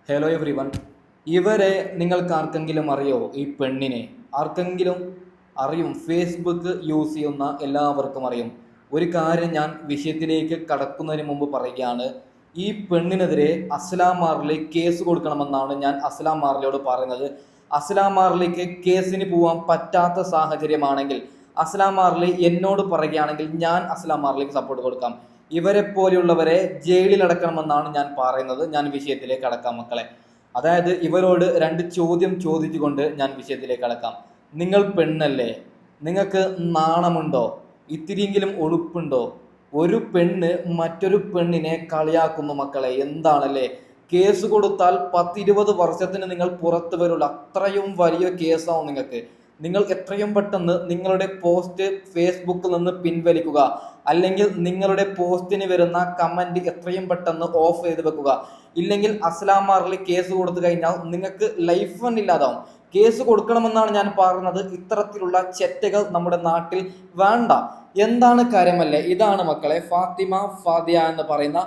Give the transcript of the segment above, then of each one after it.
Hello every one. ഇവരെ നിങ്ങൾക്ക് ആർക്കെങ്കിലും അറിയോ? ഈ പെണ്ണിനെ ആർക്കെങ്കിലും അറിയും? ഫേസ്ബുക്ക് യൂസ് ചെയ്യുന്ന എല്ലാവർക്കും അറിയും. ഒരു കാര്യം ഞാൻ വിഷയത്തിലേക്ക് കടക്കുന്നതിന് മുമ്പ് പറയുകയാണ്. ഈ പെണ്ണിനെതിരെ അസ്ലാം മാർലി കേസ് കൊടുക്കണമെന്നാണ് ഞാൻ അസ്ലാം മാർലിയോട് പറയുന്നത്. അസ്ലാം മാർലിക്ക് കേസിന് പോകാൻ പറ്റാത്ത സാഹചര്യമാണെങ്കിൽ അസ്ലാം മാർലി എന്നോട് പറയുകയാണെങ്കിൽ ഞാൻ അസ്ലാം മാർലിക്ക് സപ്പോർട്ട് കൊടുക്കാം. ഇവരെ പോലെയുള്ളവരെ ജയിലിൽ അടക്കണമെന്നാണ് ഞാൻ പറയുന്നത്. ഞാൻ വിഷയത്തിലേക്ക് കടക്കാം മക്കളെ. അതായത് ഇവരോട് രണ്ട് ചോദ്യം ചോദിച്ചുകൊണ്ട് ഞാൻ വിഷയത്തിലേക്ക് കടക്കാം. നിങ്ങൾ പെണ്ണല്ലേ? നിങ്ങൾക്ക് നാണമുണ്ടോ? ഇത്തിരിയെങ്കിലും ഒഴുപ്പുണ്ടോ? ഒരു പെണ്ണ് മറ്റൊരു പെണ്ണിനെ കളിയാക്കുന്നു മക്കളെ. എന്താണല്ലേ? കേസ് കൊടുത്താൽ 10-20 വർഷത്തിന് നിങ്ങൾ പുറത്തു വരുള്ളൂ. അത്രയും വലിയ കേസാവും നിങ്ങൾക്ക്. നിങ്ങൾ എത്രയും പെട്ടെന്ന് നിങ്ങളുടെ പോസ്റ്റ് ഫേസ്ബുക്കിൽ നിന്ന് പിൻവലിക്കുക. അല്ലെങ്കിൽ നിങ്ങളുടെ പോസ്റ്റിന് വരുന്ന കമന്റ് എത്രയും പെട്ടെന്ന് ഓഫ് ചെയ്ത് വെക്കുക. ഇല്ലെങ്കിൽ അസ്ലാം മാർലി കേസ് കൊടുത്തു കഴിഞ്ഞാൽ നിങ്ങൾക്ക് ലൈഫ് ഫണ്ട് ഇല്ലാതാവും. കേസ് കൊടുക്കണമെന്നാണ് ഞാൻ പറയുന്നത്. ഇത്തരത്തിലുള്ള ചെറ്റകൾ നമ്മുടെ നാട്ടിൽ വേണ്ട. എന്താണ് കാര്യമല്ലേ? ഇതാണ് മക്കളെ ഫാത്തിമ ഫാദിയ എന്ന് പറയുന്ന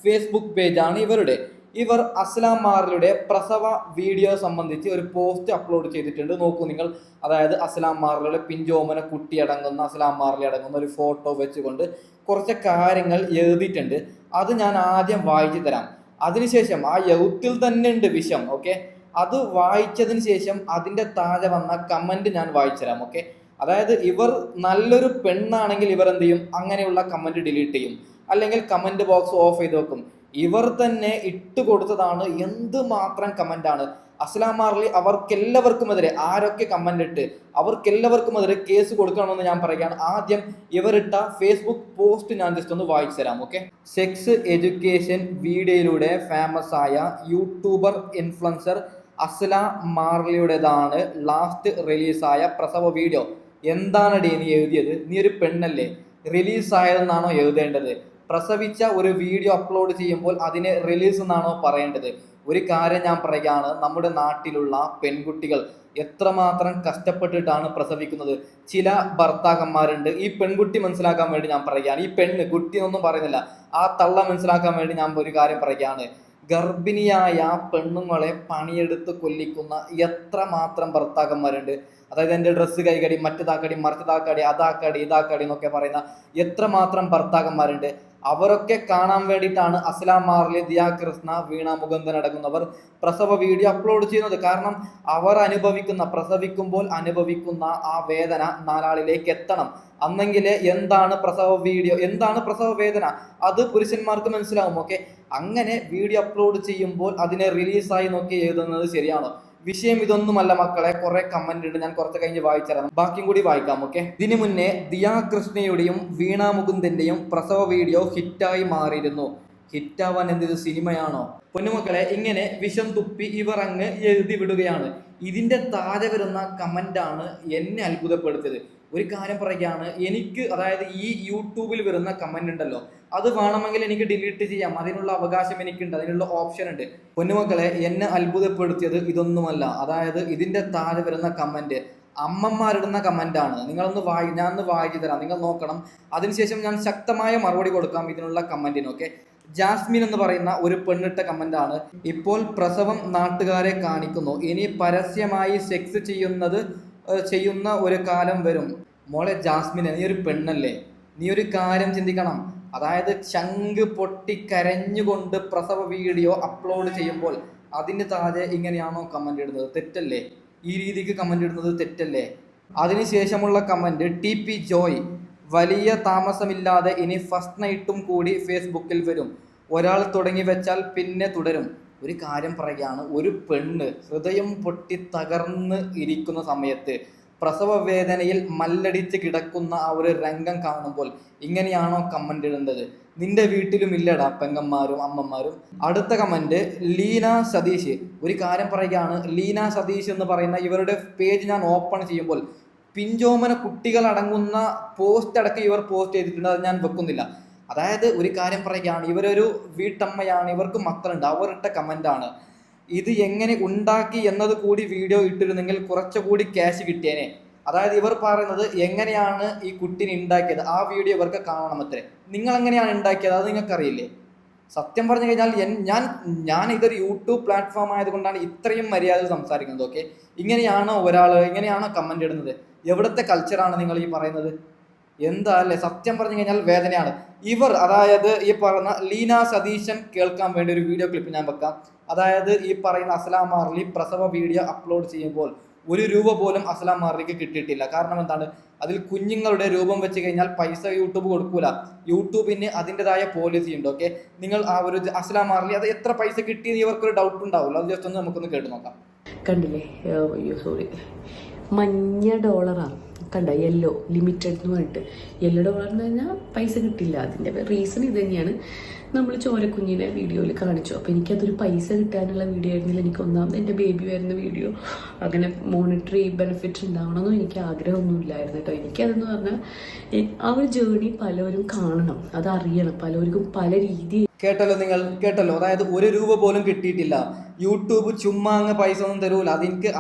ഫേസ്ബുക്ക് പേജാണ് ഇവരുടെ. ഇവർ അസ്ലാം മാർലിയുടെ പ്രസവ വീഡിയോ സംബന്ധിച്ച് ഒരു പോസ്റ്റ് അപ്ലോഡ് ചെയ്തിട്ടുണ്ട്. നോക്കൂ നിങ്ങൾ. അതായത് അസ്ലാം മാർലിയുടെ പിഞ്ചോമന കുട്ടി അടങ്ങുന്ന അസ്ലാം മാർലി അടങ്ങുന്ന ഒരു ഫോട്ടോ വെച്ചുകൊണ്ട് കുറച്ച് കാര്യങ്ങൾ എഴുതിയിട്ടുണ്ട്. അത് ഞാൻ ആദ്യം വായിച്ചു തരാം. അതിനുശേഷം ആ എഴുത്തിൽ തന്നെ ഉണ്ട് വിഷം. ഓക്കെ, അത് വായിച്ചതിന് ശേഷം അതിൻ്റെ താഴെ വന്ന കമന്റ് ഞാൻ വായിച്ചു തരാം. ഓക്കെ, അതായത് ഇവർ നല്ലൊരു പെണ്ണാണെങ്കിൽ ഇവർ എന്ത് ചെയ്യും? അങ്ങനെയുള്ള കമന്റ് ഡിലീറ്റ് ചെയ്യും, അല്ലെങ്കിൽ കമന്റ് ബോക്സ് ഓഫ് ചെയ്ത് വെക്കും. ഇവർ തന്നെ ഇട്ട് കൊടുത്തതാണ്. എന്ത് മാത്രം കമന്റാണ്! അസ്ലാം മാർലി അവർക്കെല്ലാവർക്കുമെതിരെ ആരൊക്കെ കമന്റ് ഇട്ട് അവർക്കെല്ലാവർക്കുമെതിരെ കേസ് കൊടുക്കണമെന്ന് ഞാൻ പറയുകയാണ്. ആദ്യം ഇവരിട്ട ഫേസ്ബുക്ക് പോസ്റ്റ് ഞാൻ ജസ്റ്റ് ഒന്ന് വായിച്ചു തരാം. ഓക്കെ, സെക്സ് എഡ്യൂക്കേഷൻ വീഡിയോയിലൂടെ ഫേമസ് ആയ യൂട്യൂബർ ഇൻഫ്ലുവൻസർ അസ്ലാം മാർലിയുടേതാണ് ലാസ്റ്റ് റിലീസായ പ്രസവ വീഡിയോ. എന്താണടി നീ എഴുതിയത്? നീ ഒരു പെണ്ണല്ലേ? റിലീസായതെന്നാണോ എഴുതേണ്ടത്? പ്രസവിച്ച ഒരു വീഡിയോ അപ്ലോഡ് ചെയ്യുമ്പോൾ അതിനെ റിലീസ് എന്നാണോ പറയേണ്ടത്? ഒരു കാര്യം ഞാൻ പറയുകയാണ്, നമ്മുടെ നാട്ടിലുള്ള പെൺകുട്ടികൾ എത്രമാത്രം കഷ്ടപ്പെട്ടിട്ടാണ് പ്രസവിക്കുന്നത്. ചില ഭർത്താക്കന്മാരുണ്ട്. ഈ പെൺകുട്ടി മനസ്സിലാക്കാൻ വേണ്ടി ഞാൻ പറയുകയാണ്. ഈ പെണ്ണ് കുട്ടി എന്നൊന്നും പറയുന്നില്ല, ആ തള്ള മനസ്സിലാക്കാൻ വേണ്ടി ഞാൻ ഒരു കാര്യം പറയുകയാണ്. ഗർഭിണിയായ പെണ്ണുങ്ങളെ പണിയെടുത്ത് കൊല്ലിക്കുന്ന എത്രമാത്രം ഭർത്താക്കന്മാരുണ്ട്. അതായത് എൻ്റെ ഡ്രസ്സ് കൈകടി, മറ്റേതാക്കടി, മറിച്ചതാക്കടി, അതാക്കടി, ഇതാക്കടി എന്നൊക്കെ പറയുന്ന എത്രമാത്രം ഭർത്താക്കന്മാരുണ്ട്. അവരൊക്കെ കാണാൻ വേണ്ടിയിട്ടാണ് അസ്ലാം മാർലി, ദിയ കൃഷ്ണ, വീണ മുകുന്ദൻ അടങ്ങുന്നവർ പ്രസവ വീഡിയോ അപ്ലോഡ് ചെയ്യുന്നത്. കാരണം അവർ പ്രസവിക്കുമ്പോൾ അനുഭവിക്കുന്ന ആ വേദന നാലാളിലേക്ക് എത്തണം. അന്നെങ്കിലേ എന്താണ് പ്രസവ വീഡിയോ, എന്താണ് പ്രസവ വേദന, അത് പുരുഷന്മാർക്ക് മനസ്സിലാവും. ഓക്കെ, അങ്ങനെ വീഡിയോ അപ്ലോഡ് ചെയ്യുമ്പോൾ അതിനെ റിലീസായി നോക്കി എഴുതുന്നത് ശരിയാണോ? വിഷയം ഇതൊന്നുമല്ല മക്കളെ. കുറെ കമന്റ് ഉണ്ട്, ഞാൻ കുറച്ച് കഴിഞ്ഞ് വായിച്ചുതരാം. ബാക്കിയും കൂടി വായിക്കാം. ഓക്കെ, ഇതിനു മുന്നേ ദിയ കൃഷ്ണയുടെയും വീണ മുകുന്ദന്റെയും പ്രസവ വീഡിയോ ഹിറ്റായി മാറിയിരുന്നു. ഹിറ്റാവാൻ എന്ത് സിനിമയാണോ? പൊന്നുമക്കളെ, ഇങ്ങനെ വിഷം തുപ്പി ഇവർ അങ്ങ് എഴുതി വിടുകയാണ്. ഇതിന്റെ താഴെ വരുന്ന കമന്റാണ് എന്നെ അത്ഭുതപ്പെടുത്തിയത്. ഒരു കാര്യം പറയുകയാണ്, എനിക്ക് അതായത് ഈ യൂട്യൂബിൽ വരുന്ന കമന്റ് ഉണ്ടല്ലോ, അത് വേണമെങ്കിൽ എനിക്ക് ഡിലീറ്റ് ചെയ്യാം. അതിനുള്ള അവകാശം എനിക്കുണ്ട്, അതിനുള്ള ഓപ്ഷൻ ഉണ്ട്. പൊന്നുമക്കളെ, എന്നെ അത്ഭുതപ്പെടുത്തിയത് ഇതൊന്നുമല്ല. അതായത് ഇതിന്റെ താഴെ വരുന്ന കമന്റ് അമ്മമാരിടുന്ന കമന്റാണ്. ഞാനൊന്ന് വായിച്ചു തരാം, നിങ്ങൾ നോക്കണം. അതിനുശേഷം ഞാൻ ശക്തമായ മറുപടി കൊടുക്കാം ഇതിനുള്ള കമന്റിനൊക്കെ. ജാസ്മിൻ എന്ന് പറയുന്ന ഒരു പെണ്ണിട്ട കമന്റാണ്. ഇപ്പോൾ പ്രസവം നാട്ടുകാരെ കാണിക്കുന്നു, ഇനി പരസ്യമായി സെക്സ് ചെയ്യുന്ന ഒരു കാലം വരും. മോളെ ജാസ്മിനെ, നീ ഒരു പെണ്ണല്ലേ? നീ ഒരു കാര്യം ചിന്തിക്കണം. അതായത് ചങ്ക് പൊട്ടി കരഞ്ഞുകൊണ്ട് പ്രസവ വീഡിയോ അപ്ലോഡ് ചെയ്യുമ്പോൾ അതിന് താഴെ ഇങ്ങനെയാണോ കമന്റ് ഇടുന്നത്? തെറ്റല്ലേ? ഈ രീതിക്ക് കമന്റ് ഇടുന്നത് തെറ്റല്ലേ? അതിനുശേഷമുള്ള കമന്റ് TP ജോയ്, വലിയ താമസമില്ലാതെ ഇനി ഫസ്റ്റ് നൈറ്റും കൂടി ഫേസ്ബുക്കിൽ വരും. ഒരാൾ തുടങ്ങി വെച്ചാൽ പിന്നെ തുടരും. ഒരു കാര്യം പറയുകയാണ്, ഒരു പെണ്ണ് ഹൃദയം പൊട്ടി തകർന്ന് ഇരിക്കുന്ന സമയത്ത് പ്രസവ വേദനയിൽ മല്ലടിച്ച് കിടക്കുന്ന ആ ഒരു രംഗം കാണുമ്പോൾ ഇങ്ങനെയാണോ കമന്റ് ഇടേണ്ടത്? നിന്റെ വീട്ടിലും ഇല്ലടാ പെങ്ങന്മാരും അമ്മമാരും. അടുത്ത കമന്റ് ലീന സതീഷ്. ഒരു കാര്യം പറയുകയാണ്, ലീന സതീഷ് എന്ന് പറയുന്ന ഇവരുടെ പേജ് ഞാൻ ഓപ്പൺ ചെയ്യുമ്പോൾ പിഞ്ചോമന കുട്ടികൾ അടങ്ങുന്ന പോസ്റ്റ് അടക്കം ഇവർ പോസ്റ്റ് ചെയ്തിട്ടുണ്ട്. അത് ഞാൻ വെക്കുന്നില്ല. അതായത് ഒരു കാര്യം പറയുകയാണ്, ഇവരൊരു വീട്ടമ്മയാണ്, ഇവർക്ക് മക്കളുണ്ട്. അവരിട്ട കമന്റാണ്. ഇത് എങ്ങനെ ഉണ്ടാക്കി എന്നത് കൂടി വീഡിയോ ഇട്ടിരുന്നെങ്കിൽ കുറച്ചുകൂടി ക്യാഷ് കിട്ടിയേനെ. അതായത് ഇവർ പറയുന്നത് എങ്ങനെയാണ് ഈ കുട്ടിനെ ഉണ്ടാക്കിയത്, ആ വീഡിയോ ഇവർക്ക് കാണണമത്രേ. നിങ്ങൾ എങ്ങനെയാണ് ഉണ്ടാക്കിയത് അത് നിങ്ങൾക്കറിയില്ലേ? സത്യം പറഞ്ഞു കഴിഞ്ഞാൽ ഞാൻ ഇതൊരു യൂട്യൂബ് പ്ലാറ്റ്ഫോം ആയതുകൊണ്ടാണ് ഇത്രയും മര്യാദ സംസാരിക്കുന്നത്. ഓക്കെ, ഇങ്ങനെയാണോ ഇങ്ങനെയാണോ കമന്റ് ഇടുന്നത്? എവിടുത്തെ കൾച്ചറാണ് നിങ്ങൾ ഈ പറയുന്നത്? എന്താ അല്ലേ, സത്യം പറഞ്ഞു കഴിഞ്ഞാൽ വേദനയാണ്. ഇവർ, അതായത് ഈ പറയുന്ന ലീന സതീശൻ കേൾക്കാൻ വേണ്ടി ഒരു വീഡിയോ ക്ലിപ്പ് ഞാൻ വെക്കാം. അതായത് ഈ പറയുന്ന അസ്ലാം മാർലി പ്രസവ വീഡിയോ അപ്ലോഡ് ചെയ്യുമ്പോൾ ₹1 പോലും അസ്ലാം മാർലിക്ക് കിട്ടിയിട്ടില്ല. കാരണം എന്താണ്? അതിൽ കുഞ്ഞുങ്ങളുടെ രൂപം വെച്ച് കഴിഞ്ഞാൽ പൈസ യൂട്യൂബ് കൊടുക്കൂല. യൂട്യൂബിന് അതിൻ്റെതായ പോളിസി ഉണ്ട്. ഓക്കെ, നിങ്ങൾ ആ ഒരു അസ്ലാം മാർലി അത് എത്ര പൈസ കിട്ടിയെന്ന് ഇവർക്കൊരു ഡൗട്ട് ഉണ്ടാവില്ല. അത് ജസ്റ്റ് ഒന്ന് നമുക്കൊന്ന് കേട്ട് നോക്കാം. കണ്ടില്ലേ? അയ്യോ സോറി, മഞ്ഞ ഡോളറാണ് കണ്ട, യെല്ലോ ലിമിറ്റഡ് എന്ന് പറഞ്ഞിട്ട്. യെല്ലോ ഡോളർ എന്ന് പറഞ്ഞാൽ പൈസ കിട്ടില്ല. അതിൻ്റെ റീസൺ ഇത് തന്നെയാണ്. നമ്മൾ ചോരക്കുഞ്ഞിനെ വീഡിയോയിൽ കാണിച്ചു. അപ്പോൾ എനിക്കതൊരു പൈസ കിട്ടാനുള്ള വീഡിയോ ആയിരുന്നില്ല. എനിക്ക് ഒന്നാമത് എൻ്റെ ബേബി വരുന്ന വീഡിയോ അങ്ങനെ മോണിറ്ററി ബെനിഫിറ്റ് ഉണ്ടാവണമെന്നും എനിക്ക് ആഗ്രഹമൊന്നുമില്ലായിരുന്നു കേട്ടോ. എനിക്കതെന്ന് പറഞ്ഞാൽ ആ ഒരു ജേർണി പലരും കാണണം, അതറിയണം. പലർക്കും പല രീതി. കേട്ടല്ലോ, നിങ്ങൾ കേട്ടല്ലോ. അതായത് ₹1 പോലും കിട്ടിയിട്ടില്ല. യൂട്യൂബ് ചുമ്മാ അങ്ങ് പൈസ ഒന്നും തരൂല.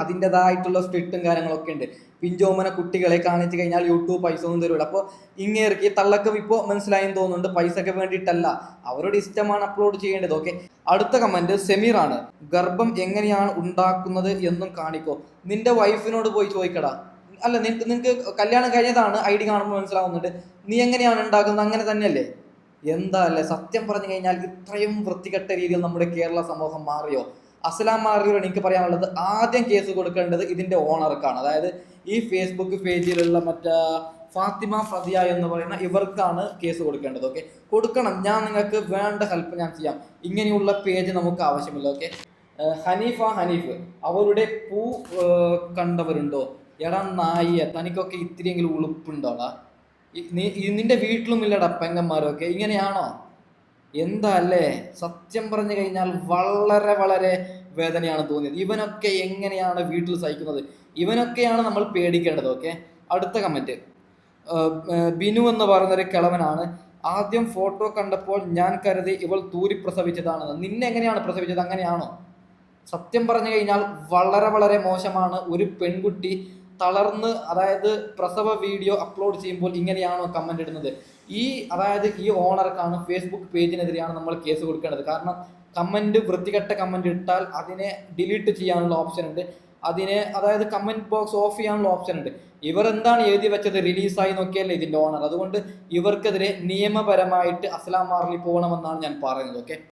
അതിൻ്റെതായിട്ടുള്ള സ്ട്രിക്റ്റും കാര്യങ്ങളൊക്കെ ഉണ്ട്. പിഞ്ചോമന കുട്ടികളെ കാണിച്ചു കഴിഞ്ഞാൽ യൂട്യൂബ് പൈസ ഒന്നും തരൂല. അപ്പോൾ ഇങ്ങേർക്ക് തള്ളക്കം ഇപ്പോൾ മനസ്സിലായെന്ന് തോന്നുന്നുണ്ട്. പൈസക്ക് വേണ്ടിയിട്ടല്ല, അവരുടെ ഇഷ്ടമാണ് അപ്ലോഡ് ചെയ്യേണ്ടത്. ഓക്കെ, അടുത്ത കമന്റ് സെമീറാണ്. ഗർഭം എങ്ങനെയാണ് ഉണ്ടാക്കുന്നത് എന്നും കാണിക്കോ. നിന്റെ വൈഫിനോട് പോയി ചോദിക്കടാ. അല്ല, നിനക്ക് കല്യാണം കഴിഞ്ഞതാണ്, ID കാണുമ്പോൾ മനസ്സിലാവുന്നുണ്ട്. നീ എങ്ങനെയാണ് ഉണ്ടാക്കുന്നത്? അങ്ങനെ തന്നെയല്ലേ? എന്താ അല്ലേ, സത്യം പറഞ്ഞു കഴിഞ്ഞാൽ ഇത്രയും വൃത്തികെട്ട രീതിയിൽ നമ്മുടെ കേരള സമൂഹം മാറിയോ? അസ്ലാം മാറിയോട് എനിക്ക് പറയാനുള്ളത്, ആദ്യം കേസ് കൊടുക്കേണ്ടത് ഇതിന്റെ ഓണർക്കാണ്. അതായത് ഈ ഫേസ്ബുക്ക് പേജിലുള്ള ഫാത്തിമ ഫദിയ എന്ന് പറയുന്ന ഇവർക്കാണ് കേസ് കൊടുക്കേണ്ടത്. ഓക്കെ, കൊടുക്കണം. ഞാൻ നിങ്ങൾക്ക് വേണ്ട ഹെൽപ്പ് ഞാൻ ചെയ്യാം. ഇങ്ങനെയുള്ള പേജ് നമുക്ക് ആവശ്യമില്ല. ഓക്കെ, ഹനീഫ് അവരുടെ പൂ കണ്ടവരുണ്ടോ? എടാ നായിയെ, തനിക്കൊക്കെ ഇത്തിരിയെങ്കിലും ഉളുപ്പുണ്ടോടാ? നിന്റെ വീട്ടിലും ഇല്ലടാ പെങ്ങന്മാരൊക്കെ. ഇങ്ങനെയാണോ? എന്താ അല്ലേ, സത്യം പറഞ്ഞു കഴിഞ്ഞാൽ വളരെ വളരെ വേദനയാണ് തോന്നിയത്. ഇവനൊക്കെ എങ്ങനെയാണ് വീട്ടിൽ സഹിക്കുന്നത്? ഇവനൊക്കെയാണ് നമ്മൾ പേടിക്കേണ്ടത്. ഓക്കെ, അടുത്ത കമന്റ് ബിനു എന്ന് പറയുന്നൊരു കിളവനാണ്. ആദ്യം ഫോട്ടോ കണ്ടപ്പോൾ ഞാൻ കരുതി ഇവൾ തൂരി പ്രസവിച്ചതാണെന്ന്. നിന്നെ എങ്ങനെയാണ് പ്രസവിച്ചത്? അങ്ങനെയാണോ? സത്യം പറഞ്ഞു കഴിഞ്ഞാൽ വളരെ വളരെ മോശമാണ്. ഒരു പെൺകുട്ടി തളർന്ന്, അതായത് പ്രസവ വീഡിയോ അപ്ലോഡ് ചെയ്യുമ്പോൾ ഇങ്ങനെയാണോ കമന്റ് ഇടുന്നത്? അതായത് ഈ ഓണർക്കാണ്, ഫേസ്ബുക്ക് പേജിനെതിരെയാണ് നമ്മൾ കേസ് കൊടുക്കേണ്ടത്. കാരണം വൃത്തികെട്ട കമന്റ് ഇട്ടാൽ അതിനെ ഡിലീറ്റ് ചെയ്യാനുള്ള ഓപ്ഷൻ ഉണ്ട്. അതായത് കമന്റ് ബോക്സ് ഓഫ് ചെയ്യാനുള്ള ഓപ്ഷൻ ഉണ്ട്. ഇവർ എന്താണ് എഴുതി വെച്ചത്? റിലീസായി നോക്കിയല്ലേ ഇതിന്റെ ഓണർ. അതുകൊണ്ട് ഇവർക്കെതിരെ നിയമപരമായിട്ട് അസ്ലാം മാർലി പോകണമെന്നാണ് ഞാൻ പറയുന്നത്. ഓക്കെ.